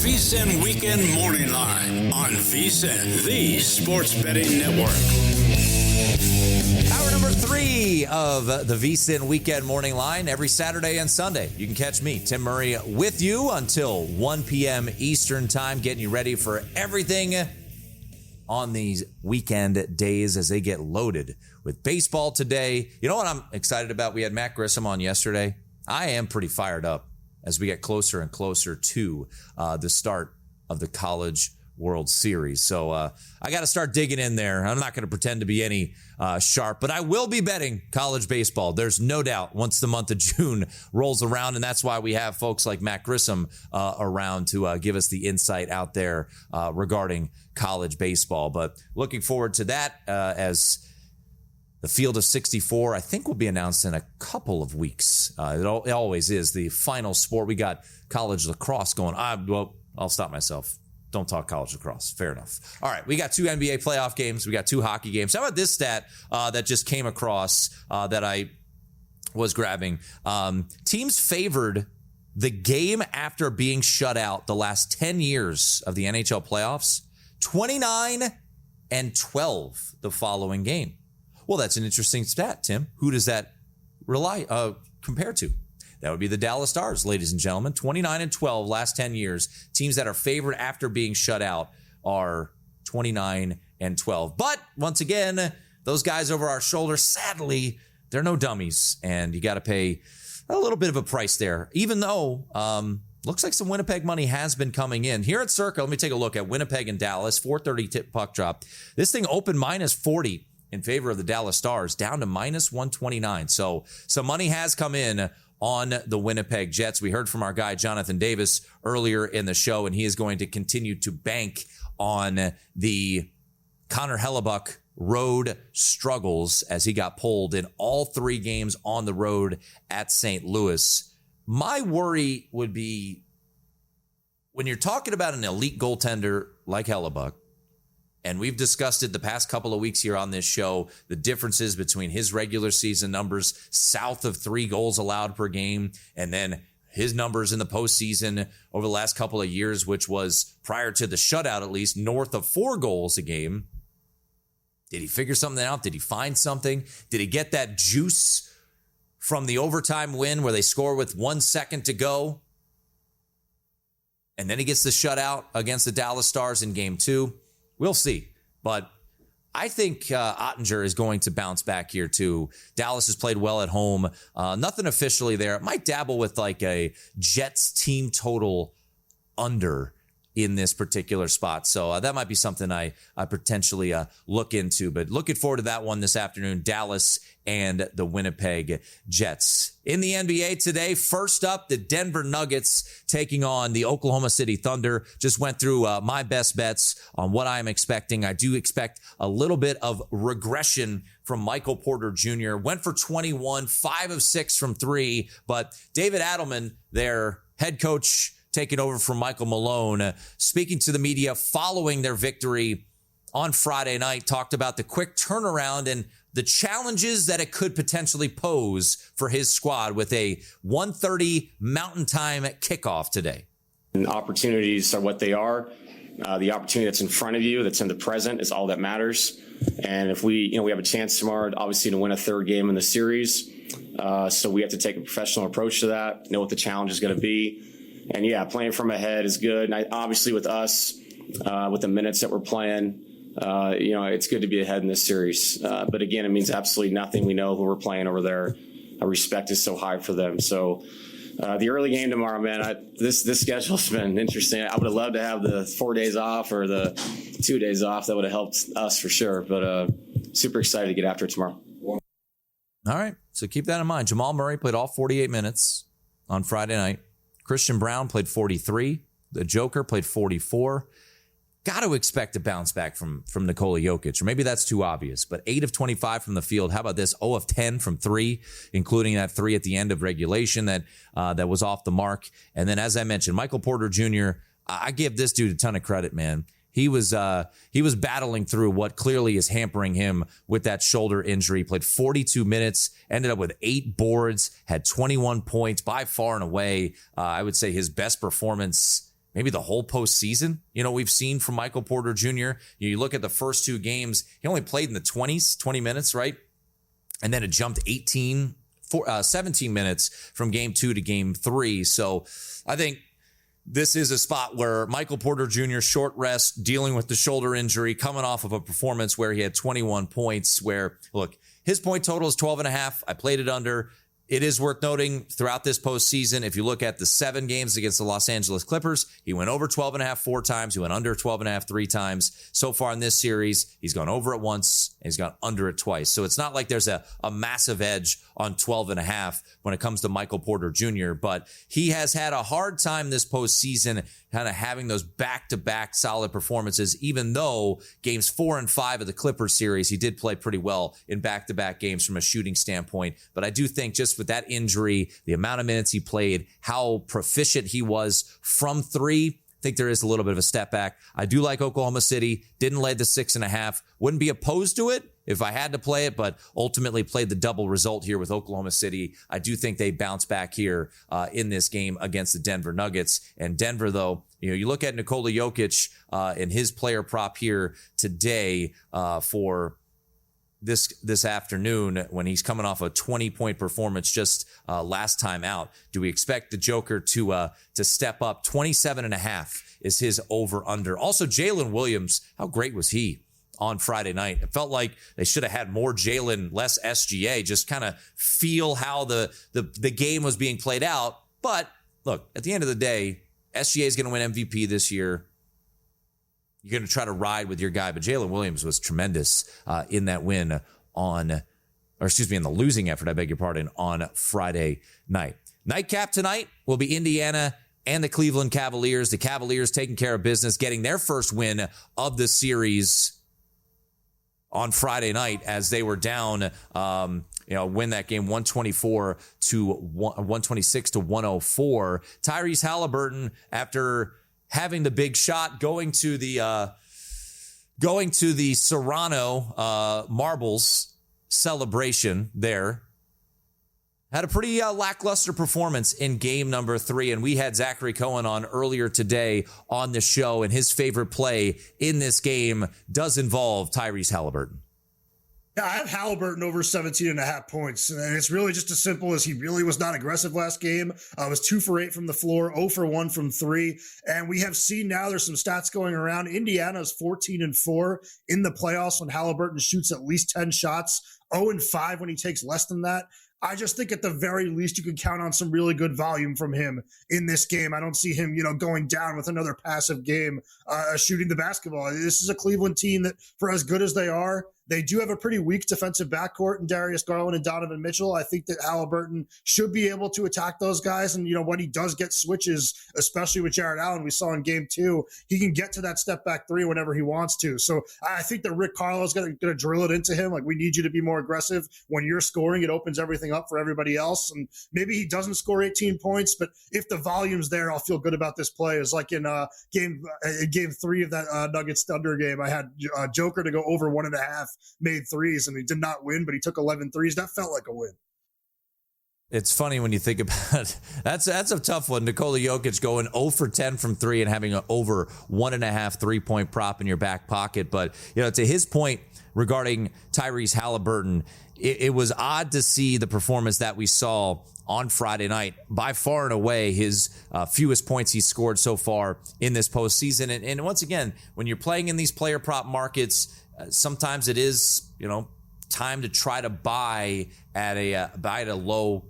VSiN Weekend Morning Line on VSiN, the sports betting network. Hour number 3 of the VSiN Weekend Morning Line every Saturday and Sunday. You can catch me, Tim Murray, with you until 1 p.m. Eastern time, getting you ready for everything on these weekend days as they get loaded with baseball today. You know what I'm excited about? We had Matt Grissom on yesterday. I am pretty fired up as we get closer and closer to the start of the College World Series. So I got to start digging in there. I'm not going to pretend to be any sharp, but I will be betting college baseball. There's no doubt once the month of June rolls around, and that's why we have folks like Matt Grissom around to give us the insight out there regarding college baseball. But looking forward to that as the field of 64, I think, will be announced in a couple of weeks. It always is the final sport. We got college lacrosse going. I'll stop myself. Don't talk college lacrosse. Fair enough. All right, we got 2 NBA playoff games. We got 2 hockey games. How about this stat that just came across that I was grabbing? Teams favored the game after being shut out the last 10 years of the NHL playoffs, 29-12 the following game. Well, that's an interesting stat, Tim. Who does that compare to? That would be the Dallas Stars, ladies and gentlemen. 29-12 last 10 years. Teams that are favored after being shut out are 29-12. But once again, those guys over our shoulder, sadly, they're no dummies, and you got to pay a little bit of a price there. Even though looks like some Winnipeg money has been coming in here at Circa. Let me take a look at Winnipeg and Dallas. 4:30 tip puck drop. This thing opened -40. In favor of the Dallas Stars, down to -129. So some money has come in on the Winnipeg Jets. We heard from our guy, Jonathan Davis, earlier in the show, and he is going to continue to bank on the Connor Hellebuck road struggles as he got pulled in all 3 games on the road at St. Louis. My worry would be when you're talking about an elite goaltender like Hellebuck, and we've discussed it the past couple of weeks here on this show, the differences between his regular season numbers south of 3 goals allowed per game, and then his numbers in the postseason over the last couple of years, which was prior to the shutout, at least north of 4 goals a game. Did he figure something out? Did he find something? Did he get that juice from the overtime win where they score with 1 second to go? And then he gets the shutout against the Dallas Stars in game 2. We'll see, but I think Ottinger is going to bounce back here too. Dallas has played well at home. Nothing officially there. It might dabble with like a Jets team total under in this particular spot. So that might be something I potentially look into, but looking forward to that one this afternoon, Dallas and the Winnipeg Jets. In the NBA today, first up, the Denver Nuggets taking on the Oklahoma City Thunder. Just went through my best bets on what I'm expecting. I do expect a little bit of regression from Michael Porter Jr. Went for 21, 5 of 6 from 3, but David Adelman, their head coach, taking over from Michael Malone, speaking to the media following their victory on Friday night, talked about the quick turnaround and the challenges that it could potentially pose for his squad with a 1:30 Mountain Time kickoff today. And opportunities are what they are. The opportunity that's in front of you, that's in the present, is all that matters. And if we have a chance tomorrow, obviously, to win a 3rd game in the series. So we have to take a professional approach to that, know what the challenge is going to be. And yeah, playing from ahead is good. And obviously with us, with the minutes that we're playing, it's good to be ahead in this series. But again, it means absolutely nothing. We know who we're playing over there. Our respect is so high for them. So the early game tomorrow, man, this schedule's been interesting. I would have loved to have the 4 days off or the 2 days off. That would have helped us for sure. But super excited to get after it tomorrow. All right. So keep that in mind. Jamal Murray played all 48 minutes on Friday night. Christian Brown played 43. The Joker played 44. Got to expect a bounce back from Nikola Jokic, or maybe that's too obvious, but 8 of 25 from the field. How about this? 0 of 10 from 3, including that 3 at the end of regulation that was off the mark. And then, as I mentioned, Michael Porter Jr., I give this dude a ton of credit, man. He was battling through what clearly is hampering him with that shoulder injury. Played 42 minutes, ended up with 8 boards, had 21 points, by far and away. I would say his best performance maybe the whole postseason, we've seen from Michael Porter Jr. You look at the first 2 games, he only played in the 20 minutes, right? And then it jumped 17 minutes from game 2 to game 3. So I think this is a spot where Michael Porter Jr. short rest, dealing with the shoulder injury, coming off of a performance where he had 21 points, where, look, his point total is 12.5. I played it under. It is worth noting throughout this postseason, if you look at the 7 games against the Los Angeles Clippers, he went over 12.5 4 times. He went under 12.5 3 times. So far in this series, he's gone over it once and he's gone under it twice. So it's not like there's a massive edge on 12.5 when it comes to Michael Porter Jr., but he has had a hard time this postseason kind of having those back-to-back solid performances, even though games 4 and 5 of the Clippers series, he did play pretty well in back-to-back games from a shooting standpoint. But I do think just with that injury, the amount of minutes he played, how proficient he was from 3, I think there is a little bit of a step back. I do like Oklahoma City. Didn't lay the 6.5. Wouldn't be opposed to it if I had to play it, but ultimately played the double result here with Oklahoma City. I do think they bounce back here in this game against the Denver Nuggets. And Denver, though, you look at Nikola Jokic and his player prop here today for this afternoon when he's coming off a 20-point performance just last time out. Do we expect the Joker to step up? 27.5 is his over-under. Also, Jalen Williams, how great was he on Friday night? It felt like they should have had more Jalen, less SGA, just kind of feel how the game was being played out. But look, at the end of the day, SGA is going to win MVP this year. You're going to try to ride with your guy, but Jalen Williams was tremendous in that win in the losing effort, I beg your pardon, on Friday night. Nightcap tonight will be Indiana and the Cleveland Cavaliers. The Cavaliers taking care of business, getting their first win of the series on Friday night as they were down, win that game 126 to 104. Tyrese Halliburton, after having the big shot, going to the Serrano Marbles celebration there, had a pretty lackluster performance in game number 3. And we had Zachary Cohen on earlier today on the show, and his favorite play in this game does involve Tyrese Halliburton. Yeah, I have Halliburton over 17.5 points. And it's really just as simple as he really was not aggressive last game. Was 2 for 8 from the floor, 0 for 1 from 3. And we have seen now there's some stats going around. Indiana is 14-4 in the playoffs when Halliburton shoots at least 10 shots, 0-5 when he takes less than that. I just think at the very least you can count on some really good volume from him in this game. I don't see him, going down with another passive game shooting the basketball. This is a Cleveland team that, for as good as they are, they do have a pretty weak defensive backcourt in Darius Garland and Donovan Mitchell. I think that Halliburton should be able to attack those guys. And, when he does get switches, especially with Jared Allen, we saw in game 2, he can get to that step back 3 whenever he wants to. So I think that Rick Carlisle's going to drill it into him. Like, we need you to be more aggressive. When you're scoring, it opens everything up for everybody else. And maybe he doesn't score 18 points, but if the volume's there, I'll feel good about this play. It's like in game 3 of that Nuggets Thunder game, I had Joker to go over 1.5 made threes, and he did not win, but he took 11 threes. That felt like a win. It's funny when you think about it. That's a tough one. Nikola Jokic going 0 for 10 from 3 and having an over 1.5 3-point prop in your back pocket. But, to his point regarding Tyrese Halliburton, it was odd to see the performance that we saw on Friday night. By far and away, his fewest points he's scored so far in this postseason. And once again, when you're playing in these player prop markets, sometimes it is, time to try to buy at a low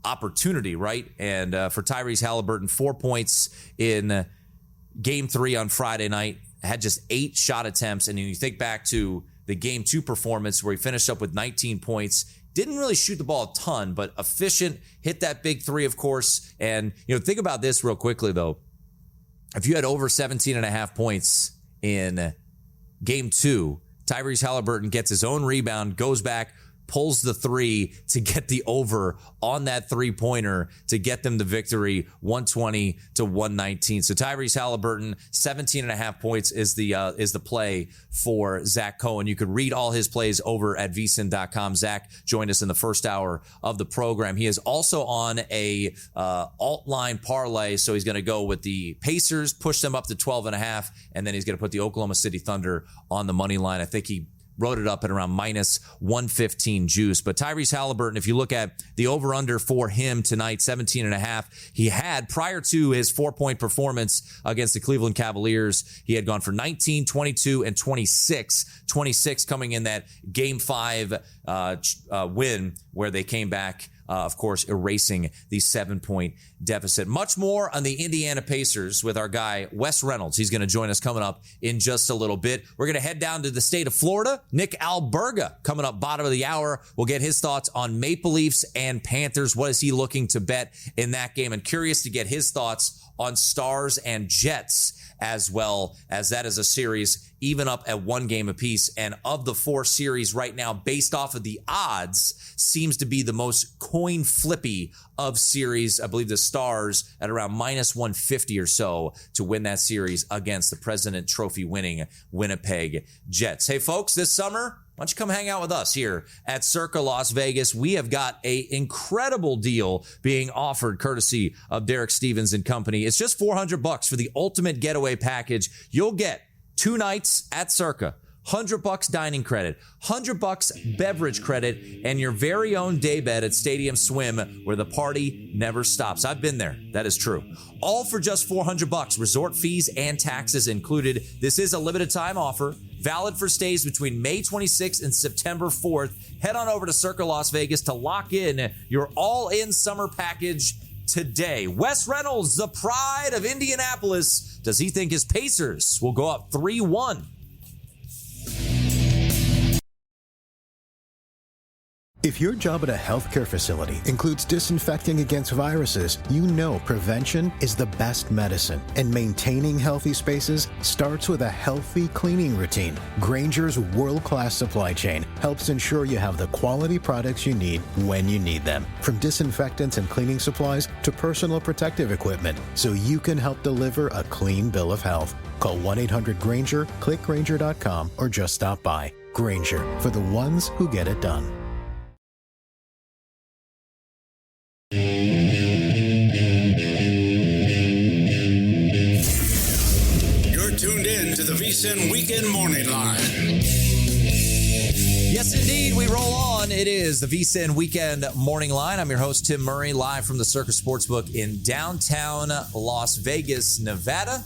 opportunity, right? And for Tyrese Halliburton, 4 points in game 3 on Friday night, had just 8 shot attempts. And you think back to the game 2 performance where he finished up with 19 points, didn't really shoot the ball a ton, but efficient, hit that big 3, of course. And, think about this real quickly, though. If you had over 17.5 points in game 2, Tyrese Halliburton gets his own rebound, goes back, pulls the three to get the over on that three-pointer to get them the victory, 120-119. So Tyrese Halliburton, 17.5 points is the play for Zach Cohen. You could read all his plays over at VSiN.com. Zach joined us in the first hour of the program. He is also on a alt line parlay, so he's going to go with the Pacers, push them up to 12.5, and then he's going to put the Oklahoma City Thunder on the money line. I think he wrote it up at around minus 115 juice. But Tyrese Halliburton, if you look at the over-under for him tonight, 17.5, he had, prior to his 4-point performance against the Cleveland Cavaliers, he had gone for 19, 22, and 26. 26 coming in that Game 5 win where they came back, of course, erasing the 7-point deficit. Much more on the Indiana Pacers with our guy, Wes Reynolds. He's going to join us coming up in just a little bit. We're going to head down to the state of Florida. Nick Alberga coming up bottom of the hour. We'll get his thoughts on Maple Leafs and Panthers. What is he looking to bet in that game? And curious to get his thoughts on Stars and Jets, as well, as that is a series even up at 1 game apiece. And of the 4 series right now, based off of the odds, seems to be the most coin flippy of series. I believe the Stars at around minus 150 or so to win that series against the President Trophy winning Winnipeg Jets. Hey folks, this summer, why don't you come hang out with us here at Circa Las Vegas? We have got an incredible deal being offered courtesy of Derek Stevens and company. It's just $400 for the ultimate getaway package. You'll get 2 nights at Circa, $100 dining credit, $100 beverage credit, and your very own daybed at Stadium Swim, where the party never stops. I've been there. That is true. All for just $400. Resort fees and taxes included. This is a limited time offer, valid for stays between May 26th and September 4th. Head on over to Circa Las Vegas to lock in your all-in summer package today. Wes Reynolds, the pride of Indianapolis. Does he think his Pacers will go up 3-1? If your job at a healthcare facility includes disinfecting against viruses, you know prevention is the best medicine. And maintaining healthy spaces starts with a healthy cleaning routine. Grainger's world-class supply chain helps ensure you have the quality products you need when you need them. From disinfectants and cleaning supplies to personal protective equipment, so you can help deliver a clean bill of health. Call 1-800-GRAINGER, click Grainger.com, or just stop by. Grainger, for the ones who get it done. You're tuned in to the VSiN Weekend Morning Line. Yes, indeed, we roll on. It is the VSiN Weekend Morning Line. I'm your host, Tim Murray, live from the Circa Sportsbook in downtown Las Vegas, Nevada.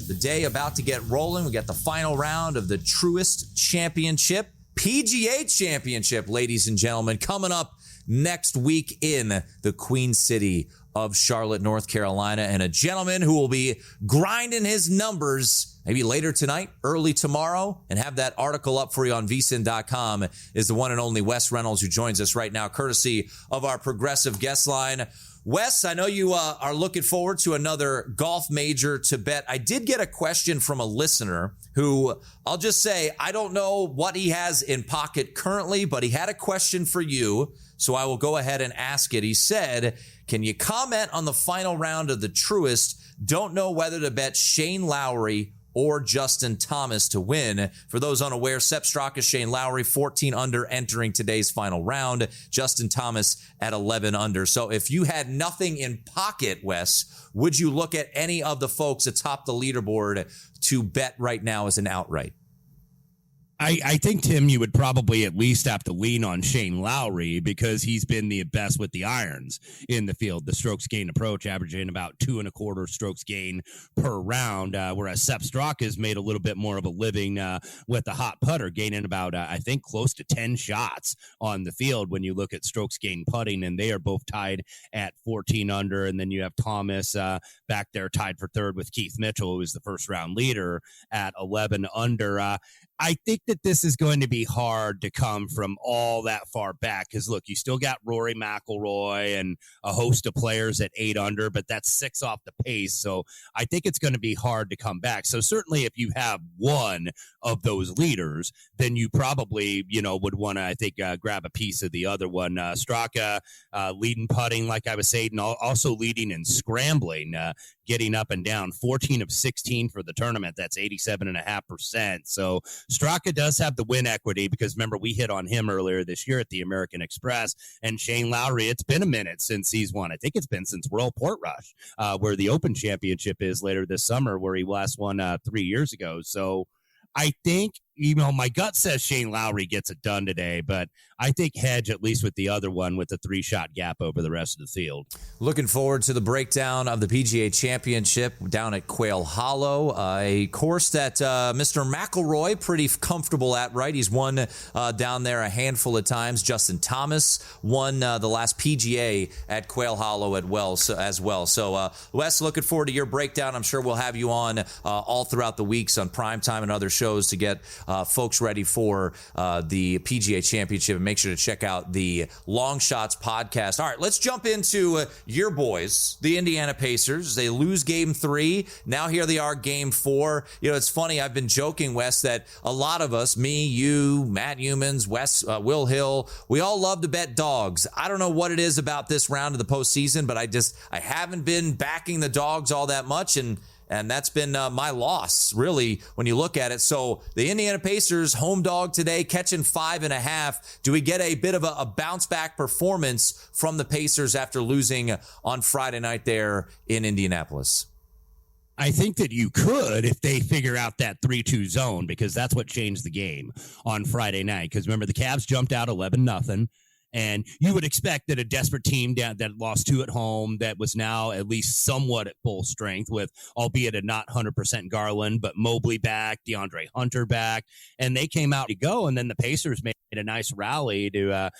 The day about to get rolling. We got the final round of the Truist Championship, PGA Championship, ladies and gentlemen, coming up next week in the Queen City of Charlotte, North Carolina. And a gentleman who will be grinding his numbers maybe later tonight, early tomorrow, and have that article up for you on VSiN.com is the one and only Wes Reynolds, who joins us right now, courtesy of our progressive guest line. Wes, I know you are looking forward to another golf major to bet. I did get a question from a listener who, I'll just say, I don't know what he has in pocket currently, but he had a question for you, so I will go ahead and ask it. He said, can you comment on the final round of the Truist? Don't know whether to bet Shane Lowry or Justin Thomas to win. For those unaware, Sepp Straka, Shane Lowry, 14 under entering today's final round. Justin Thomas at 11 under. So if you had nothing in pocket, Wes, would you look at any of the folks atop the leaderboard to bet right now as an outright? I think, Tim, you would probably at least have to lean on Shane Lowry because he's been the best with the irons in the field. The strokes gain approach averaging about 2.25 strokes gain per round, whereas Sepp Straka has made a little bit more of a living with the hot putter, gaining about, I think, close to 10 shots on the field when you look at strokes gain putting, and they are both tied at 14 under. And then you have Thomas back there tied for third with Keith Mitchell, who is the first round leader at 11 under. I think that this is going to be hard to come from all that far back because, look, you still got Rory McIlroy and a host of players at 8 under, but that's 6 off the pace. So I think it's going to be hard to come back. So certainly if you have one of those leaders, then you probably, would want to, I think, grab a piece of the other one. Straka leading putting, like I was saying, also leading in scrambling, getting up and down, 14 of 16 for the tournament. That's 87.5%. So Straka does have the win equity because, remember, we hit on him earlier this year at the American Express. And Shane Lowry, it's been a minute since he's won. I think it's been since Royal Portrush, where the Open Championship is later this summer, where he last won 3 years ago. So I think, my gut says Shane Lowry gets it done today, but I think Hedge, at least with the other one, with the 3-shot gap over the rest of the field. Looking forward to the breakdown of the PGA Championship down at Quail Hollow, a course that Mr. McIlroy pretty comfortable at, right? He's won down there a handful of times. Justin Thomas won the last PGA at Quail Hollow as well. So, Wes, looking forward to your breakdown. I'm sure we'll have you on all throughout the weeks on Primetime and other shows to get folks ready for the PGA Championship. And make sure to check out the Long Shots podcast. All right, let's jump into your boys, the Indiana Pacers. They lose game 3. Now here they are, game 4. It's funny. I've been joking, Wes, that a lot of us, me, you, Matt Humans, Wes, Will Hill, we all love to bet dogs. I don't know what it is about this round of the postseason, but I haven't been backing the dogs all that much, and that's been my loss, really, when you look at it. So the Indiana Pacers, home dog today, catching 5.5. Do we get a bit of a bounce-back performance from the Pacers after losing on Friday night there in Indianapolis? I think that you could if they figure out that 3-2 zone, because that's what changed the game on Friday night. Because remember, the Cavs jumped out 11-0. And you would expect that a desperate team that lost 2 at home, that was now at least somewhat at full strength with, albeit a not 100% Garland, but Mobley back, DeAndre Hunter back, and they came out to go. And then the Pacers made a nice rally to,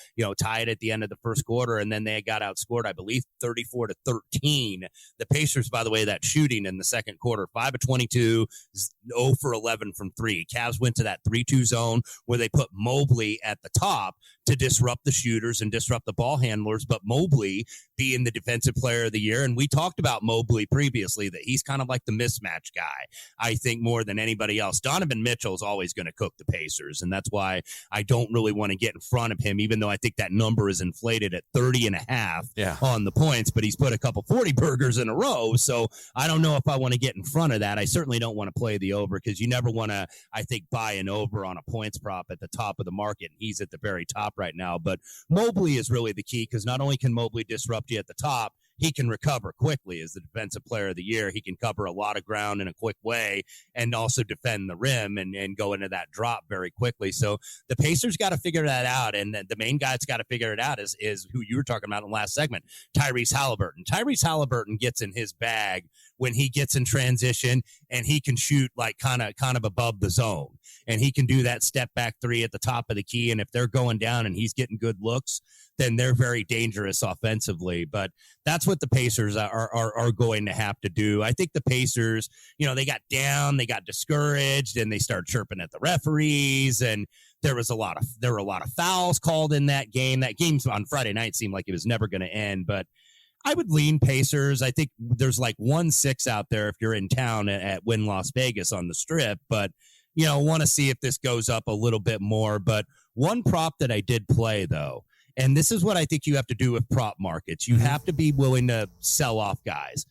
tie it at the end of the first quarter. And then they got outscored, I believe, 34-13. The Pacers, by the way, that shooting in the second quarter, 5 of 22, 0 for 11 from 3. Cavs went to that 3-2 zone where they put Mobley at the top to disrupt the shooters and disrupt the ball handlers, but Mobley being the defensive player of the year. And we talked about Mobley previously, that he's kind of like the mismatch guy, I think, more than anybody else. Donovan Mitchell is always going to cook the Pacers, and that's why I don't really want to get in front of him, even though I think that number is inflated at 30.5 on the points, but he's put a couple 40 burgers in a row. So I don't know if I want to get in front of that. I certainly don't want to play the over, because you never want to, I think, buy an over on a points prop at the top of the market. And he's at the very top right now. But Mobley is really the key, because not only can Mobley disrupt you at the top, he can recover quickly as the defensive player of the year. He can cover a lot of ground in a quick way and also defend the rim and go into that drop very quickly. So the Pacers got to figure that out. And the main guy that's got to figure it out is who you were talking about in the last segment, Tyrese Halliburton. Tyrese Halliburton gets in his bag when he gets in transition, and he can shoot like kind of above the zone. And he can do that step back 3 at the top of the key. And if they're going down and he's getting good looks, then they're very dangerous offensively. But that's what the Pacers are going to have to do. I think the Pacers, they got down, they got discouraged, and they started chirping at the referees. And there were a lot of fouls called in that game. That game on Friday night seemed like it was never going to end. But I would lean Pacers. I think there's like 1-6 out there if you're in town at Wynn Las Vegas on the Strip. But want to see if this goes up a little bit more. But one prop that I did play, though, and this is what I think you have to do with prop markets. You have to be willing to sell off guys.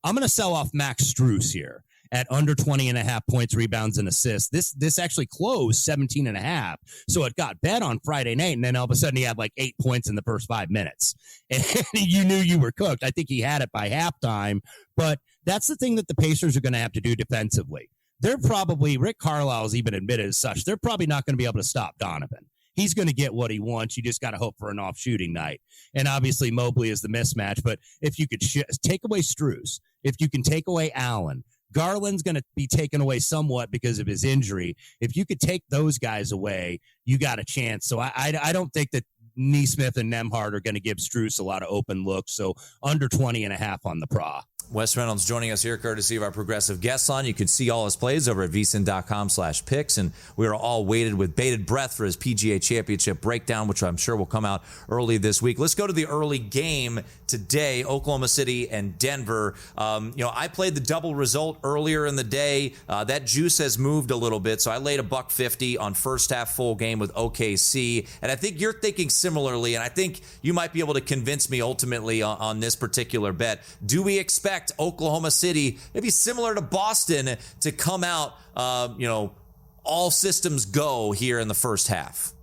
I'm going to sell off Max Strus here at under 20.5 points, rebounds, and assists. This actually closed 17.5. So it got bet on Friday night, and then all of a sudden he had like 8 points in the first 5 minutes. And you knew you were cooked. I think he had it by halftime. But that's the thing that the Pacers are going to have to do defensively. They're probably, Rick Carlisle's even admitted as such, they're probably not going to be able to stop Donovan. He's going to get what he wants. You just got to hope for an off shooting night. And obviously Mobley is the mismatch. But if you could take away Strus, if you can take away Allen, Garland's going to be taken away somewhat because of his injury. If you could take those guys away, you got a chance. So I don't think that Neesmith and Nembhard are going to give Strus a lot of open looks. So under 20.5 on the pra. Wes Reynolds joining us here, courtesy of our progressive guest line. You can see all his plays over at VSiN.com/picks, and we are all waited with bated breath for his PGA Championship breakdown, which I'm sure will come out early this week. Let's go to the early game today, Oklahoma City and Denver. I played the double result earlier in the day. That juice has moved a little bit, so I laid $150 on first half full game with OKC, and I think you're thinking similarly, and I think you might be able to convince me ultimately on this particular bet. Do we expect Oklahoma City, maybe similar to Boston, to come out, all systems go here in the first half?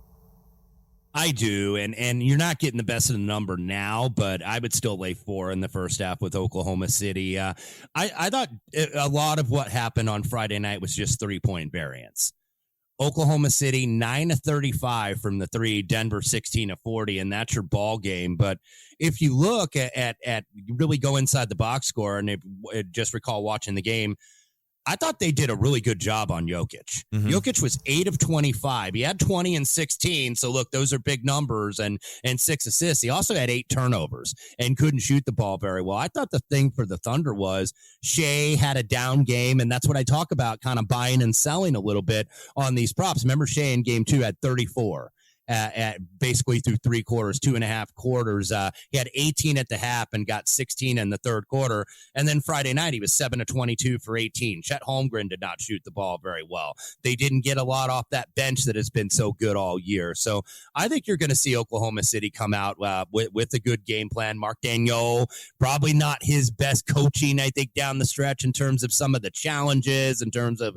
I do, and you're not getting the best of the number now, but I would still lay 4 in the first half with Oklahoma City. I thought a lot of what happened on Friday night was just 3-point variance. Oklahoma City 9-35 from the 3, Denver 16-40, and that's your ball game. But if you look at really go inside the box score, and just recall watching the game, I thought they did a really good job on Jokic. Mm-hmm. Jokic was 8 of 25. He had 20 and 16. So look, those are big numbers, and 6 assists. He also had 8 turnovers and couldn't shoot the ball very well. I thought the thing for the Thunder was Shea had a down game, and that's what I talk about, kind of buying and selling a little bit on these props. Remember, Shea in game 2 had 34. At basically through 3 quarters, 2.5 quarters. He had 18 at the half and got 16 in the third quarter. And then Friday night, he was 7 of 22 for 18. Chet Holmgren did not shoot the ball very well. They didn't get a lot off that bench that has been so good all year. So I think you're going to see Oklahoma City come out with a good game plan. Mark Daigneault, probably not his best coaching, I think, down the stretch in terms of some of the challenges, in terms of,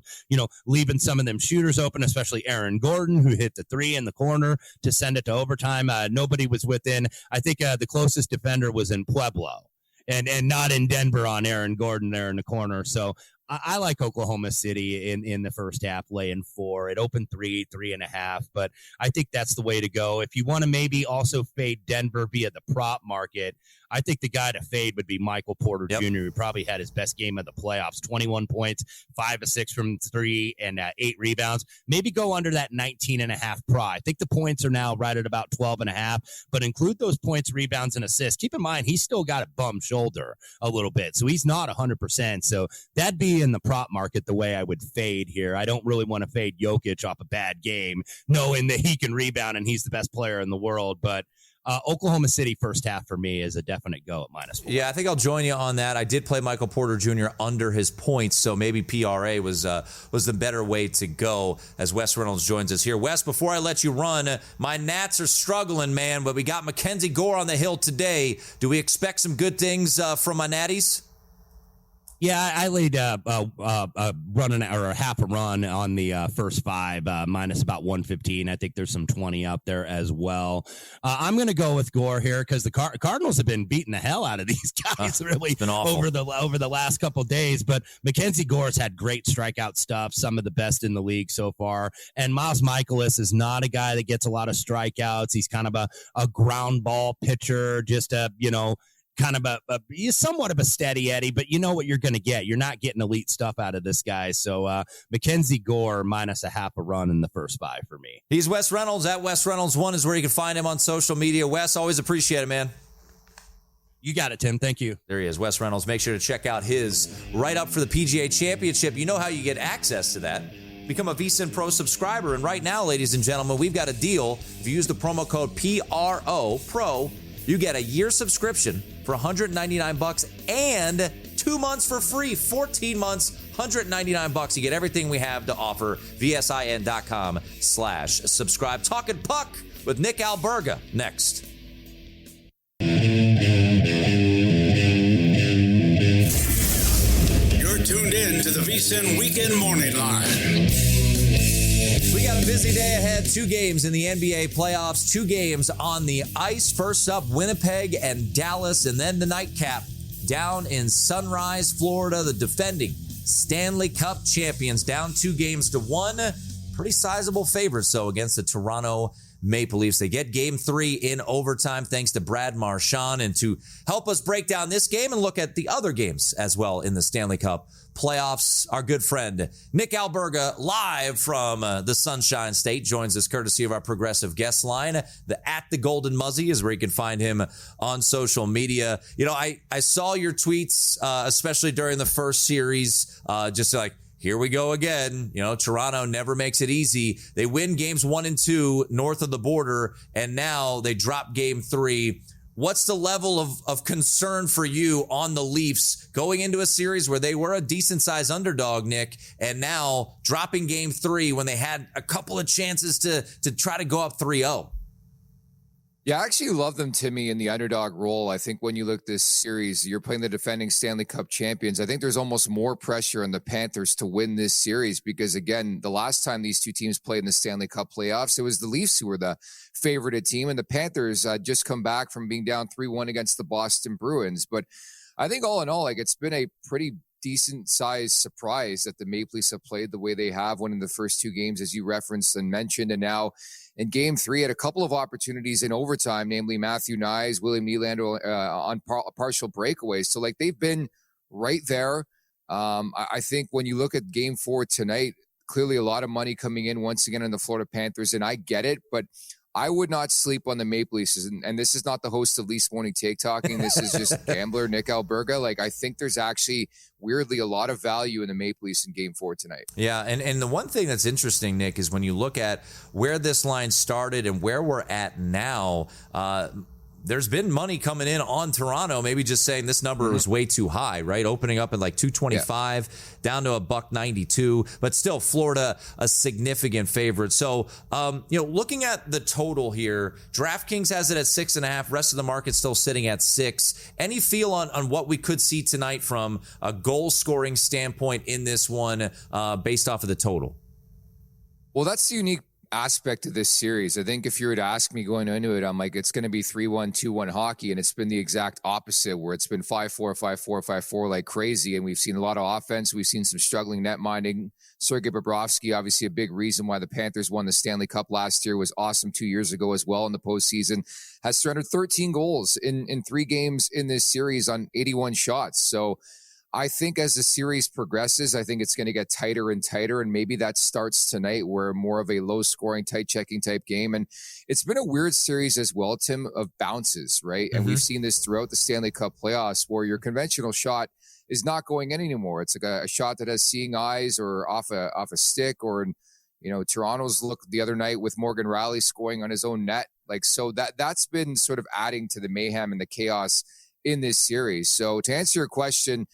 leaving some of them shooters open, especially Aaron Gordon, who hit the 3 in the corner to send it to overtime. Nobody was within. I think the closest defender was in Pueblo and not in Denver on Aaron Gordon there in the corner. So I like Oklahoma City in the first half, laying 4. It opened 3.5, but I think that's the way to go. If you want to maybe also fade Denver via the prop market, I think the guy to fade would be Michael Porter Jr., who probably had his best game of the playoffs. 21 points, 5 of 6 from 3, and 8 rebounds. Maybe go under that 19.5 pro. I think the points are now right at about 12.5, but include those points, rebounds, and assists. Keep in mind, he's still got a bum shoulder a little bit, so he's not 100%. So that'd be in the prop market the way I would fade here. I don't really want to fade Jokic off a bad game, knowing that he can rebound and he's the best player in the world, but Oklahoma City first half for me is a definite go at -4. Yeah, I think I'll join you on that. I did play Michael Porter Jr. under his points, so maybe PRA was the better way to go as Wes Reynolds joins us here. Wes, before I let you run, my Nats are struggling, man, but we got Mackenzie Gore on the hill today. Do we expect some good things from my Natties? Yeah, I laid running or half a run on the first 5, minus about 115. I think there's some 20 out there as well. I'm going to go with Gore here because the Cardinals have been beating the hell out of these guys really over the last couple of days. But Mackenzie Gore's had great strikeout stuff, some of the best in the league so far. And Miles Michaelis is not a guy that gets a lot of strikeouts. He's kind of a ground ball pitcher, just kind of he's somewhat of a steady Eddie, but you know what you're going to get. You're not getting elite stuff out of this guy. So Mackenzie Gore minus a half a run in the first 5 for me. He's Wes Reynolds. At Wes Reynolds 1 is where you can find him on social media. Wes, always appreciate it, man. You got it, Tim. Thank you. There he is, Wes Reynolds. Make sure to check out his write-up for the PGA Championship. You know how you get access to that. Become a VSiN Pro subscriber. And right now, ladies and gentlemen, we've got a deal. If you use the promo code PRO, you get a year subscription for $199 and 2 months for free. 14 months, $199. You get everything we have to offer. VSiN.com/subscribe. Talking Puck with Nick Alberga next. You're tuned in to the VSiN Weekend Morning Line. We got a busy day ahead. 2 games in the NBA playoffs, 2 games on the ice. First up, Winnipeg and Dallas, and then the nightcap down in Sunrise, Florida. The defending Stanley Cup champions down 2-1. Pretty sizable favorites, though, against the Toronto Maple Leafs. They get game 3 in overtime thanks to Brad Marchand. And to help us break down this game and look at the other games as well in the Stanley Cup playoffs, our good friend Nick Alberga, live from the Sunshine State, joins us courtesy of our progressive guest line. The Golden Muzzy is where you can find him on social media. You know, I saw your tweets, especially during the first series, just like, here we go again. You know, Toronto never makes it easy. They win games 1 and 2 north of the border, and now they drop game 3. What's the level of concern for you on the Leafs going into a series where they were a decent-sized underdog, Nick, and now dropping game 3 when they had a couple of chances to try to go up 3-0? Yeah, I actually love them, Timmy, in the underdog role. I think when you look this series, you're playing the defending Stanley Cup champions. I think there's almost more pressure on the Panthers to win this series because, again, the last time these two teams played in the Stanley Cup playoffs, it was the Leafs who were the favorited team, and the Panthers just come back from being down 3-1 against the Boston Bruins. But I think all in all, like, it's been a pretty decent-sized surprise that the Maple Leafs have played the way they have, winning the first 2 games, as you referenced and mentioned, and now in game 3 had a couple of opportunities in overtime, namely Matthew Nyes, William Nylander on partial breakaways. So, like, they've been right there. I think when you look at game 4 tonight, clearly a lot of money coming in once again on the Florida Panthers, and I get it, but I would not sleep on the Maple Leafs. And this is not the host of Leafs Morning Take talking. This is just gambler Nick Alberga. Like, I think there's actually weirdly a lot of value in the Maple Leafs in game 4 tonight. Yeah. And the one thing that's interesting, Nick, is when you look at where this line started and where we're at now, there's been money coming in on Toronto, maybe just saying this number was way too high, right? Opening up at like 225 down to $1.92, but still Florida a significant favorite. So, looking at the total here, DraftKings has it at 6.5. Rest of the market still sitting at 6. Any feel on what we could see tonight from a goal scoring standpoint in this one, based off of the total? Well, that's the unique aspect of this series. I think if you were to ask me going into it, I'm like, it's going to be 3-1, 2-1 hockey, and it's been the exact opposite, where it's been 5-4, 5-4, 5-4 like crazy, and we've seen a lot of offense. We've seen some struggling net minding. Sergei Bobrovsky, obviously a big reason why the Panthers won the Stanley Cup last year, was awesome 2 years ago as well in the postseason, has surrendered 13 goals in 3 games in this series on 81 shots. So I think as the series progresses, I think it's going to get tighter and tighter, and maybe that starts tonight, where more of a low-scoring, tight-checking type game. And it's been a weird series as well, Tim, of bounces, right? And we've seen this throughout the Stanley Cup playoffs, where your conventional shot is not going in anymore. It's like a shot that has seeing eyes or off a stick, or, Toronto's look the other night with Morgan Rielly scoring on his own net. Like, so that's been sort of adding to the mayhem and the chaos in this series. So to answer your question,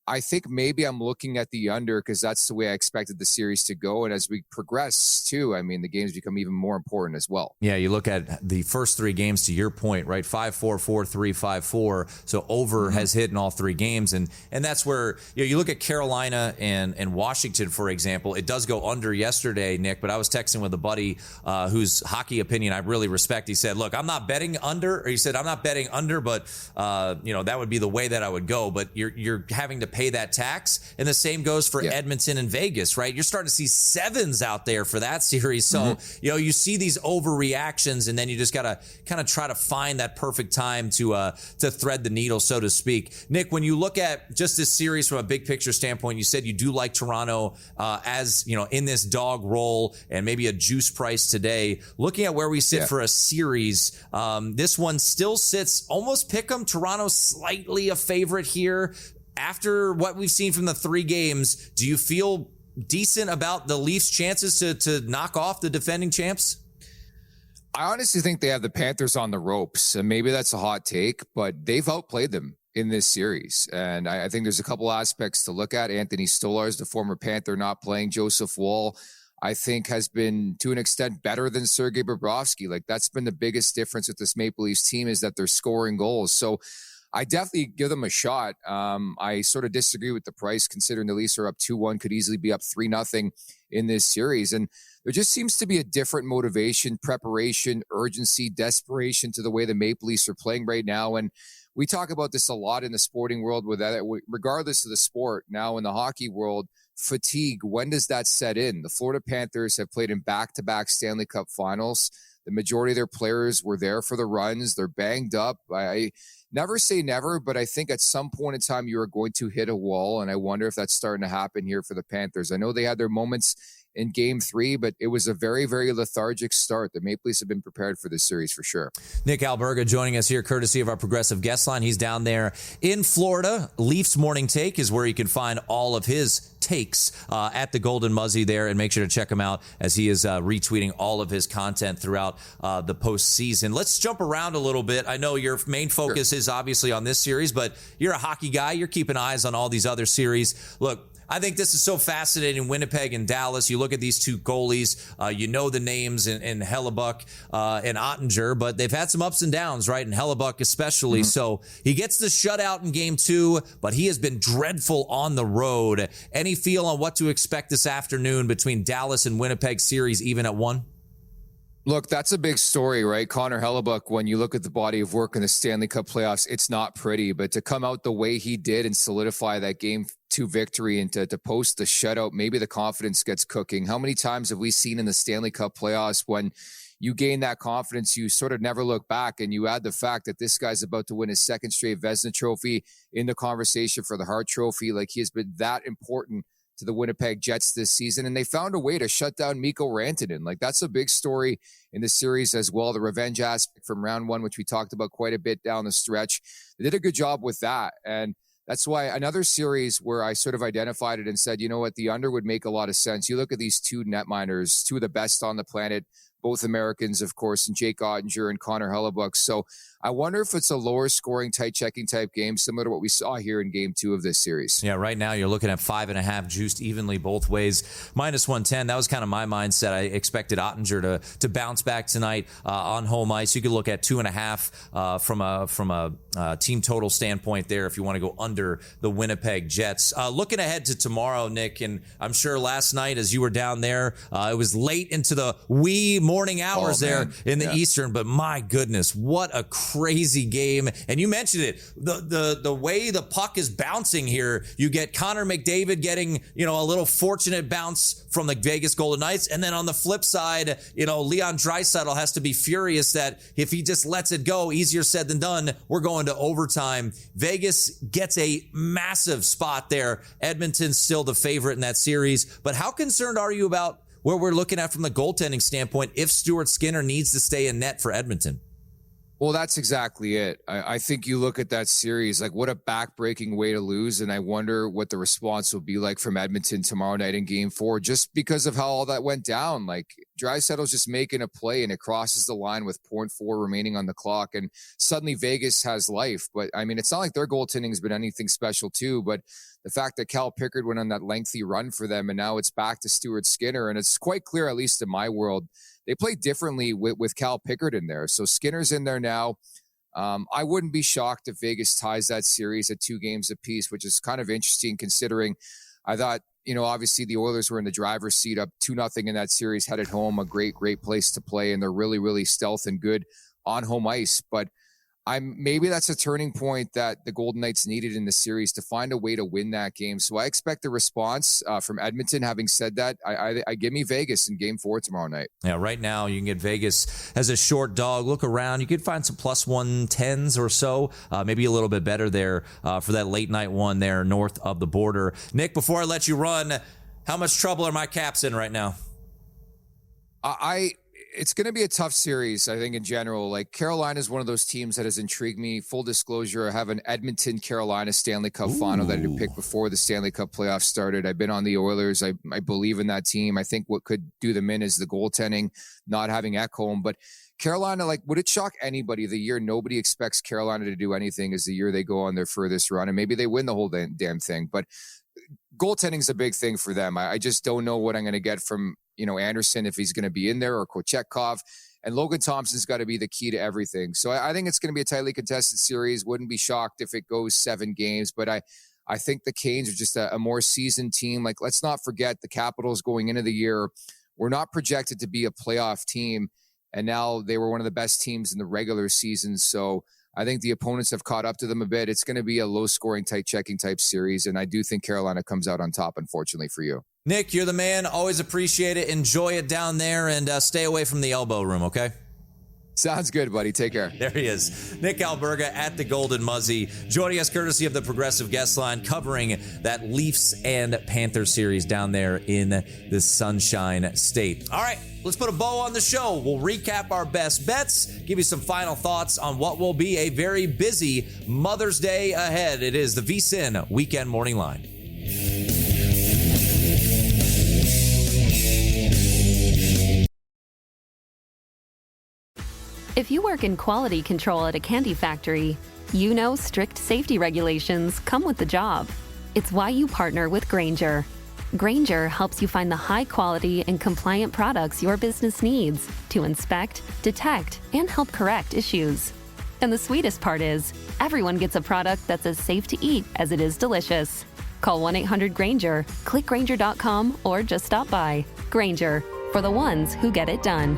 I think maybe I'm looking at the under because that's the way I expected the series to go. And as we progress too, I mean, the games become even more important as well. Yeah, you look at the first 3 games, to your point, right? 5-4, 4-3, 5-4. So over has hit in all 3 games. And that's where, you look at Carolina and Washington, for example. It does go under yesterday, Nick, but I was texting with a buddy whose hockey opinion I really respect. He said, look, I'm not betting under, or he said, I'm not betting under, but that would be the way that I would go. But you're having to pay that tax. And the same goes for Edmonton and Vegas, right? You're starting to see 7s out there for that series. So, you see these overreactions, and then you just got to kind of try to find that perfect time to thread the needle, so to speak. Nick, when you look at just this series from a big picture standpoint, you said you do like Toronto as, in this dog role and maybe a juice price today. Looking at where we sit for a series, this one still sits almost pick 'em. Toronto slightly a favorite here. After what we've seen from the 3 games, do you feel decent about the Leafs' chances to knock off the defending champs? I honestly think they have the Panthers on the ropes, and maybe that's a hot take, but they've outplayed them in this series. And I think there's a couple aspects to look at. Anthony Stolarz, the former Panther, not playing. Joseph Woll, I think, has been to an extent better than Sergei Bobrovsky. Like, that's been the biggest difference with this Maple Leafs team, is that they're scoring goals. So I definitely give them a shot. I sort of disagree with the price, considering the Leafs are up 2-1, could easily be up 3-0 in this series. And there just seems to be a different motivation, preparation, urgency, desperation to the way the Maple Leafs are playing right now. And we talk about this a lot in the sporting world with that, regardless of the sport. Now in the hockey world, fatigue, when does that set in? The Florida Panthers have played in back-to-back Stanley Cup finals. The majority of their players were there for the runs. They're banged up. I never say never, but I think at some point in time you are going to hit a wall, and I wonder if that's starting to happen here for the Panthers. I know they had their moments in Game 3, but it was a very, very lethargic start. The Maple Leafs have been prepared for this series for sure. Nick Alberga joining us here, courtesy of our Progressive Guest Line. He's down there in Florida. Leafs Morning Take is where you can find all of his takes at the Golden Muzzy there, and make sure to check him out as he is retweeting all of his content throughout the postseason. Let's jump around a little bit. I know your main focus is obviously on this series, but you're a hockey guy. You're keeping eyes on all these other series. Look, I think this is so fascinating. Winnipeg and Dallas. You look at these two goalies. You know the names in Hellebuck and Ottinger, but they've had some ups and downs, right? And Hellebuck especially. So he gets the shutout in Game 2, but he has been dreadful on the road. Any feel on what to expect this afternoon between Dallas and Winnipeg series, even at 1? Look, that's a big story, right? Connor Hellebuck, when you look at the body of work in the Stanley Cup playoffs, it's not pretty, but to come out the way he did and solidify that Game 2 victory and to post the shutout, maybe the confidence gets cooking. How many times have we seen in the Stanley Cup playoffs when you gain that confidence, you sort of never look back, and you add the fact that this guy's about to win his second straight Vezina Trophy, in the conversation for the Hart Trophy. Like, he has been that important to the Winnipeg Jets this season, and they found a way to shut down Mikko Rantanen. Like, that's a big story in the series as well. The revenge aspect from round 1, which we talked about quite a bit down the stretch. They did a good job with that, and that's why another series where I sort of identified it and said, you know what, the under would make a lot of sense. You look at these two netminders, two of the best on the planet, both Americans, of course, and Jake Ottinger and Connor Hellebuck. So I wonder if it's a lower scoring, tight checking type game, similar to what we saw here in Game 2 of this series. Yeah, right now you're looking at 5.5 juiced evenly both ways. -110. That was kind of my mindset. I expected Ottinger to bounce back tonight on home ice. You could look at 2.5 from a team total standpoint there if you want to go under the Winnipeg Jets. Looking ahead to tomorrow, Nick, and I'm sure last night as you were down there, it was late into the wee morning hours there in the Eastern, but my goodness, what a crazy game. And you mentioned it, the way the puck is bouncing here. You get Connor McDavid getting, a little fortunate bounce from the Vegas Golden Knights. And then on the flip side, Leon Draisaitl has to be furious that if he just lets it go, easier said than done, we're going to overtime. Vegas gets a massive spot there. Edmonton's still the favorite in that series. But how concerned are you about where we're looking at from the goaltending standpoint if Stuart Skinner needs to stay in net for Edmonton? Well, that's exactly it. I think you look at that series, like, what a back-breaking way to lose, and I wonder what the response will be like from Edmonton tomorrow night in Game 4, just because of how all that went down. Like, Draisaitl's just making a play, and it crosses the line with 0.4 remaining on the clock, and suddenly Vegas has life. But, I mean, it's not like their goaltending has been anything special, too, but the fact that Cal Pickard went on that lengthy run for them, and now it's back to Stuart Skinner, and it's quite clear, at least in my world, they play differently with Cal Pickard in there. So Skinner's in there now. I wouldn't be shocked if Vegas ties that series at 2 games apiece, which is kind of interesting considering I thought, obviously the Oilers were in the driver's seat up 2-0 in that series, headed home, a great place to play. And they're really, really stealth and good on home ice. But maybe that's a turning point that the Golden Knights needed in the series to find a way to win that game. So I expect a response from Edmonton. Having said that, I give me Vegas in Game 4 tomorrow night. Yeah, right now you can get Vegas as a short dog. Look around. You could find some +110s or so, maybe a little bit better there for that late night one there north of the border. Nick, before I let you run, how much trouble are my Caps in right now? It's going to be a tough series, I think, in general. Like, Carolina is one of those teams that has intrigued me. Full disclosure, I have an Edmonton-Carolina Stanley Cup final that I had picked before the Stanley Cup playoffs started. I've been on the Oilers. I believe in that team. I think what could do them in is the goaltending, not having Ekholm. But Carolina, like, would it shock anybody the year nobody expects Carolina to do anything is the year they go on their furthest run, and maybe they win the whole damn thing. But goaltending is a big thing for them. I just don't know what I'm going to get from Anderson, if he's going to be in there, or Kochetkov, and Logan Thompson's got to be the key to everything. So I think it's going to be a tightly contested series. Wouldn't be shocked if it goes 7 games, but I think the Canes are just a more seasoned team. Like, let's not forget the Capitals going into the year were not projected to be a playoff team, and now they were one of the best teams in the regular season. So I think the opponents have caught up to them a bit. It's going to be a low-scoring, tight-checking type series, and I do think Carolina comes out on top, unfortunately for you. Nick, you're the man. Always appreciate it. Enjoy it down there, and stay away from the elbow room, okay? Sounds good, buddy. Take care. There he is. Nick Alberga at the Golden Muzzy, joining us courtesy of the Progressive Guest Line, covering that Leafs and Panthers series down there in the Sunshine State. All right, let's put a bow on the show. We'll recap our best bets, give you some final thoughts on what will be a very busy Mother's Day ahead. It is the VSiN Weekend Morning Line. If you work in quality control at a candy factory, you know strict safety regulations come with the job. It's why you partner with Grainger. Grainger helps you find the high quality and compliant products your business needs to inspect, detect, and help correct issues. And the sweetest part is, everyone gets a product that's as safe to eat as it is delicious. Call 1-800-GRAINGER, click Grainger.com, or just stop by. Grainger, for the ones who get it done.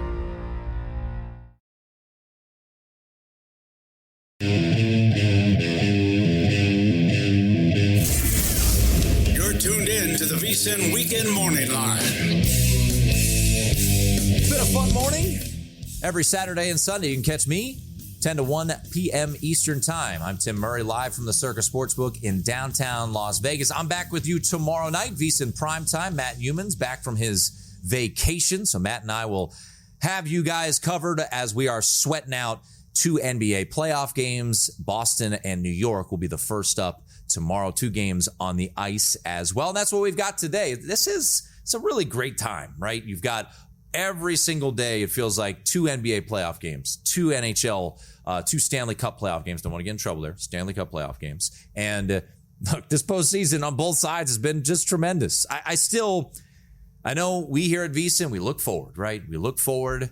You're tuned in to the VSiN Weekend Morning Line. It's been a fun morning. Every Saturday and Sunday, you can catch me 10 to 1 p.m. Eastern Time. I'm Tim Murray, live from the Circus Sportsbook in downtown Las Vegas. I'm back with you tomorrow night, VSiN Primetime. Matt Humans back from his vacation. So Matt and I will have you guys covered as we are sweating out 2 NBA playoff games. Boston and New York will be the first up tomorrow. 2 games on the ice as well. And that's what we've got today. It's a really great time, right? You've got every single day, it feels like 2 NBA playoff games, 2 NHL, 2 Stanley Cup playoff games. Don't want to get in trouble there. Stanley Cup playoff games. And look, this postseason on both sides has been just tremendous. I know we here at VSiN, we look forward, right? We look forward.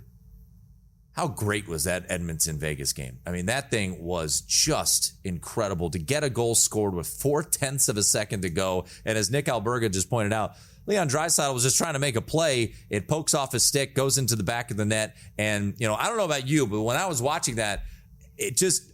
How great was that Edmonton-Vegas game? I mean, that thing was just incredible to get a goal scored with 0.4 of a second to go. And as Nick Alberga just pointed out, Leon Draisaitl was just trying to make a play. It pokes off his stick, goes into the back of the net. And, I don't know about you, but when I was watching that,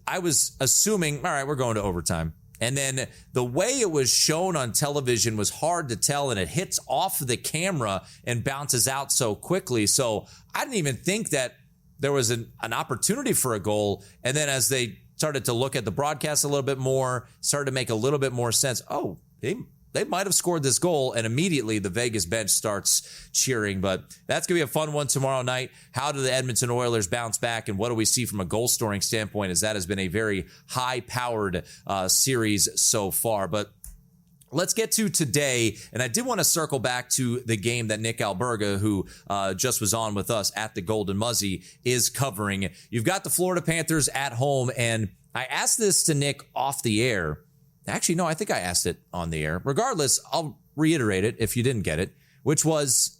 I was assuming, all right, we're going to overtime. And then the way it was shown on television was hard to tell, and it hits off the camera and bounces out so quickly. So I didn't even think that there was an opportunity for a goal. And then as they started to look at the broadcast a little bit more, started to make a little bit more sense. Oh, they might have scored this goal. And immediately the Vegas bench starts cheering. But that's going to be a fun one tomorrow night. How do the Edmonton Oilers bounce back? And what do we see from a goal scoring standpoint, as that has been a very high-powered series so far. But let's get to today, and I did want to circle back to the game that Nick Alberga, who just was on with us at the Golden Muzzy, is covering. You've got the Florida Panthers at home, and I asked this to Nick off the air. Actually, no, I think I asked it on the air. Regardless, I'll reiterate it if you didn't get it, which was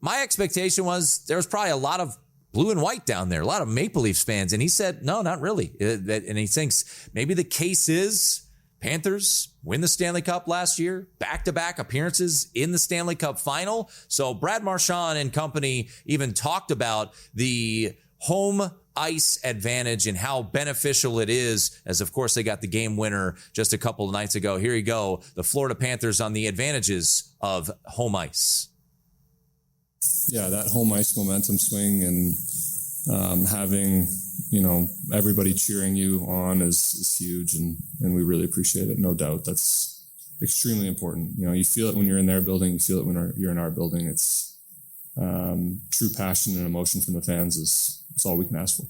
my expectation was there was probably a lot of blue and white down there, a lot of Maple Leafs fans, and he said, no, not really. And he thinks maybe the case is Panthers win the Stanley Cup last year, back-to-back appearances in the Stanley Cup final. So Brad Marchand and company even talked about the home ice advantage and how beneficial it is, as of course they got the game winner just a couple of nights ago. Here you go, the Florida Panthers on the advantages of home ice. Yeah, that home ice momentum swing and having everybody cheering you on is huge, and we really appreciate it. No doubt, that's extremely important. You feel it when you're in their building, you feel it when you're in our building. It's true passion and emotion from the fans is all we can ask for.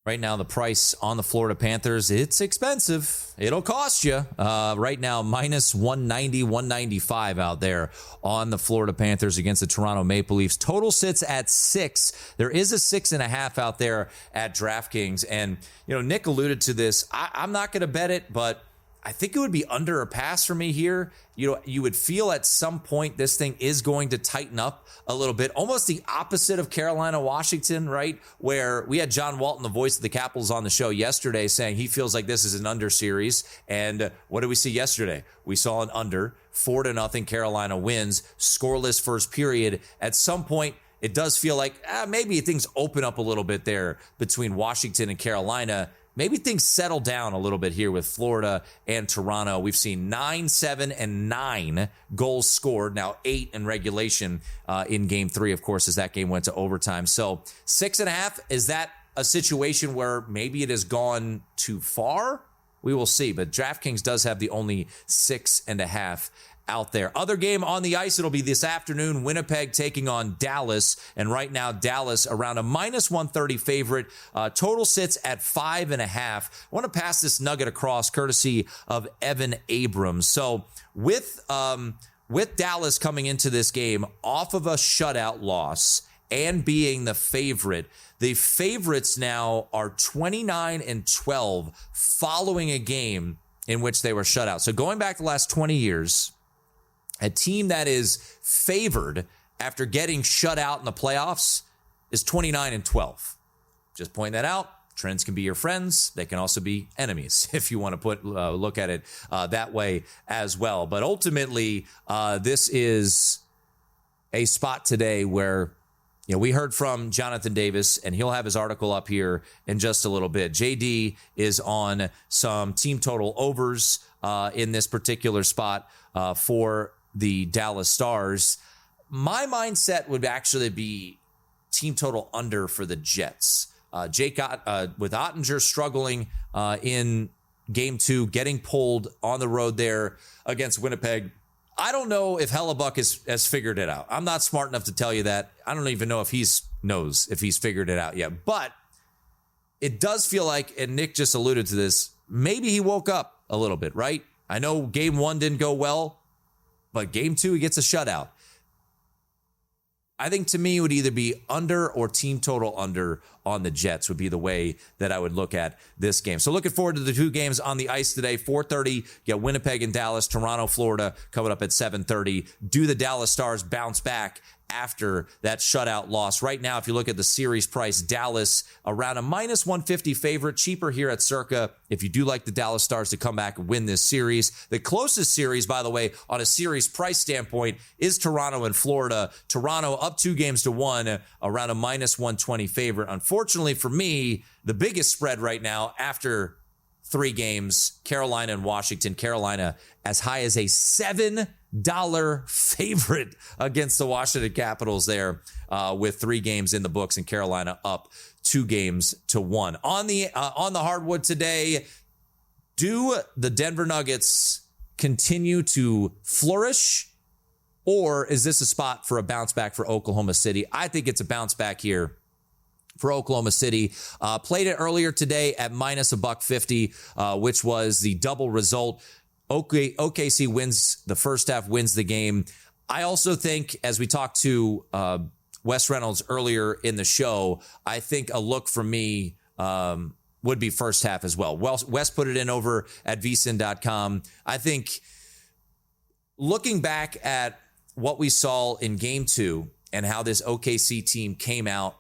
Right now, the price on the Florida Panthers, it's expensive. It'll cost you. Right now, minus 190, 195 out there on the Florida Panthers against the Toronto Maple Leafs. Total sits at 6. There is a 6.5 out there at DraftKings. And, Nick alluded to this. I'm not going to bet it, but I think it would be under a pass for me here. You would feel at some point this thing is going to tighten up a little bit. Almost the opposite of Carolina-Washington, right? Where we had John Walton, the voice of the Capitals, on the show yesterday saying he feels like this is an under series. And what did we see yesterday? We saw an under. 4-0 Carolina wins. Scoreless first period. At some point, it does feel like maybe things open up a little bit there between Washington and Carolina. maybe things settle down a little bit here with Florida and Toronto. We've seen 9, 7, and 9 goals scored. Now 8 in regulation in Game 3, of course, as that game went to overtime. So 6.5, is that a situation where maybe it has gone too far? We will see. But DraftKings does have the only 6.5 out there. Other game on the ice, it'll be this afternoon, Winnipeg taking on Dallas. And right now, Dallas around a minus 130 favorite. Total sits at 5.5. I want to pass this nugget across courtesy of Evan Abrams. So with Dallas coming into this game off of a shutout loss and being the favorite, the favorites now are 29-12 following a game in which they were shut out. So going back the last 20 years, a team that is favored after getting shut out in the playoffs is 29-12. Just point that out. Trends can be your friends. They can also be enemies if you want to look at it that way as well. But ultimately, this is a spot today where, you know, we heard from Jonathan Davis, and he'll have his article up here in just a little bit. JD is on some team total overs in this particular spot for the Dallas Stars. My mindset would actually be team total under for the Jets. With Ottinger struggling in Game 2, getting pulled on the road there against Winnipeg. I don't know if Hellebuck has figured it out. I'm not smart enough to tell you that. I don't even know if he knows if he's figured it out yet. But it does feel like, and Nick just alluded to this, maybe he woke up a little bit, right? I know Game 1 didn't go well, but Game 2, he gets a shutout. I think to me it would either be under or team total under on the Jets would be the way that I would look at this game. So looking forward to the two games on the ice today. 4:30, you got Winnipeg and Dallas, Toronto, Florida coming up at 7:30. Do the Dallas Stars bounce back after that shutout loss? Right now, if you look at the series price, Dallas around a minus 150 favorite, cheaper here at Circa. If you do like the Dallas Stars to come back and win this series, the closest series, by the way, on a series price standpoint, is Toronto and Florida. Toronto up 2-1, around a minus 120 favorite. Unfortunately for me, the biggest spread right now after 3 games, Carolina and Washington. Carolina as high as a $7 favorite against the Washington Capitals there with 3 games in the books, and Carolina up 2-1. On the hardwood today, do the Denver Nuggets continue to flourish, or is this a spot for a bounce back for Oklahoma City? I think it's a bounce back here for Oklahoma City. Played it earlier today at minus $1.50, which was the double result. OKC wins the first half, wins the game. I also think, as we talked to Wes Reynolds earlier in the show, I think a look for me would be first half as well. Wes put it in over at VSiN.com. I think looking back at what we saw in Game 2 and how this OKC team came out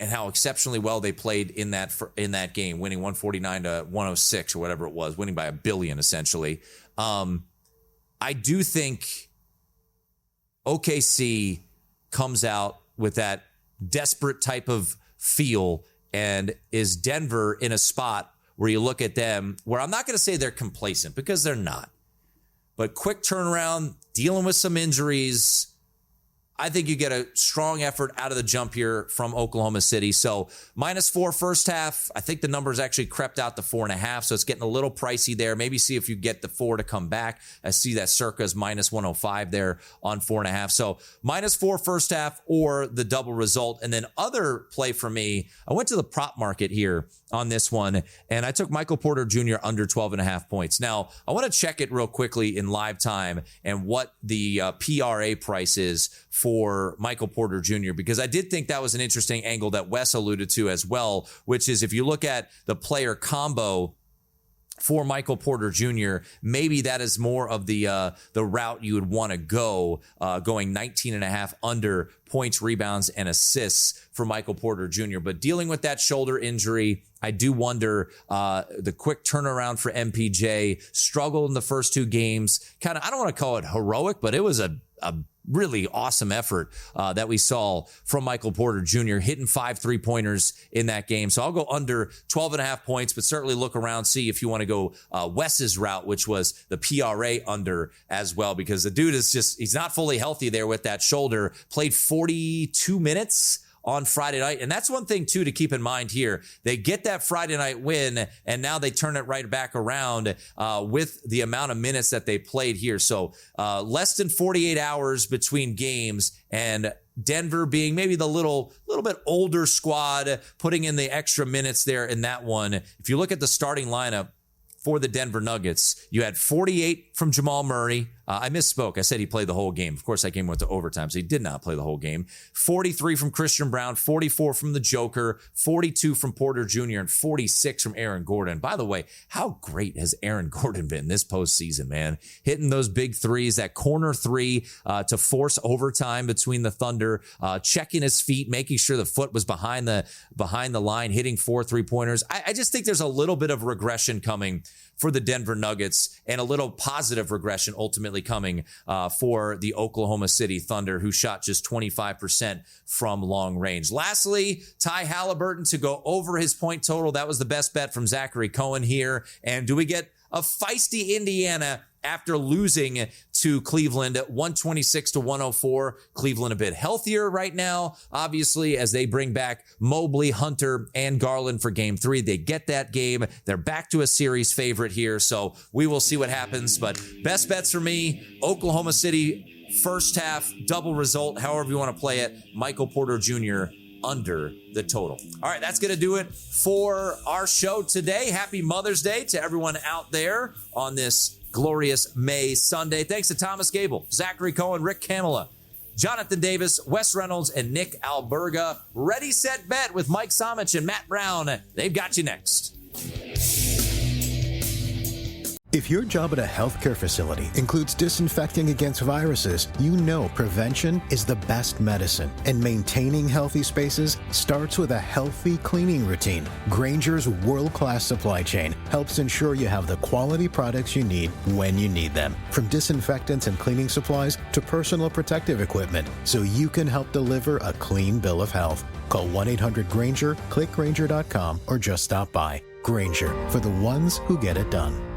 and how exceptionally well they played in that game, winning 149-106 or whatever it was, winning by $1 billion essentially. I do think OKC comes out with that desperate type of feel, and is Denver in a spot where you look at them, where I'm not going to say they're complacent, because they're not, but quick turnaround, dealing with some injuries. I think you get a strong effort out of the jump here from Oklahoma City. So -4 first half. I think the numbers actually crept out to 4.5. So it's getting a little pricey there. Maybe see if you get the 4 to come back. I see that Circa's -105 there on 4.5. So -4 first half or the double result. And then other play for me, I went to the prop market here on this one, and I took Michael Porter Jr. under 12.5 points. Now, I want to check it real quickly in live time and what the PRA price is for Michael Porter Jr., because I did think that was an interesting angle that Wes alluded to as well, which is if you look at the player combo for Michael Porter Jr., maybe that is more of the route you would want to go, going 19.5 under points, rebounds, and assists for Michael Porter Jr. But dealing with that shoulder injury, I do wonder the quick turnaround for MPJ, struggled in the first 2 games. Kind of, I don't want to call it heroic, but it was a really awesome effort that we saw from Michael Porter Jr., hitting 5 3-pointers in that game. So I'll go under 12.5 points, but certainly look around, see if you want to go Wes's route, which was the PRA under as well, because the dude is he's not fully healthy there with that shoulder. Played 42 minutes on Friday night. And that's one thing, too, to keep in mind here. They get that Friday night win, and now they turn it right back around with the amount of minutes that they played here. So less than 48 hours between games, and Denver being maybe the little bit older squad, putting in the extra minutes there in that one. If you look at the starting lineup for the Denver Nuggets, you had 48 from Jamal Murray. I misspoke. I said he played the whole game. Of course, that game went to overtime, so he did not play the whole game. 43 from Christian Brown, 44 from the Joker, 42 from Porter Jr., and 46 from Aaron Gordon. By the way, how great has Aaron Gordon been this postseason, man? Hitting those big threes, that corner three to force overtime between the Thunder, checking his feet, making sure the foot was behind the line, hitting 4 3-pointers. I just think there's a little bit of regression coming for the Denver Nuggets, and a little positive regression ultimately coming for the Oklahoma City Thunder, who shot just 25% from long range. Lastly, Ty Halliburton to go over his point total. That was the best bet from Zachary Cohen here. And do we get a feisty Indiana after losing to Cleveland at 126-104? Cleveland a bit healthier right now, obviously, as they bring back Mobley, Hunter, and Garland for game 3. They get that game. They're back to a series favorite here, so we will see what happens. But best bets for me, Oklahoma City first half, double result, however you want to play it. Michael Porter Jr. under the total. All right, that's going to do it for our show today. Happy Mother's Day to everyone out there on this glorious May Sunday. Thanks to Thomas Gable, Zachary Cohen, Rick Camilla, Jonathan Davis, Wes Reynolds, and Nick Alberga. Ready, set, bet with Mike Somich and Matt Brown. They've got you next. If your job at a healthcare facility includes disinfecting against viruses, you know prevention is the best medicine. And maintaining healthy spaces starts with a healthy cleaning routine. Grainger's world-class supply chain helps ensure you have the quality products you need when you need them. From disinfectants and cleaning supplies to personal protective equipment, so you can help deliver a clean bill of health. Call 1-800-GRAINGER, click Grainger.com, or just stop by. Grainger, for the ones who get it done.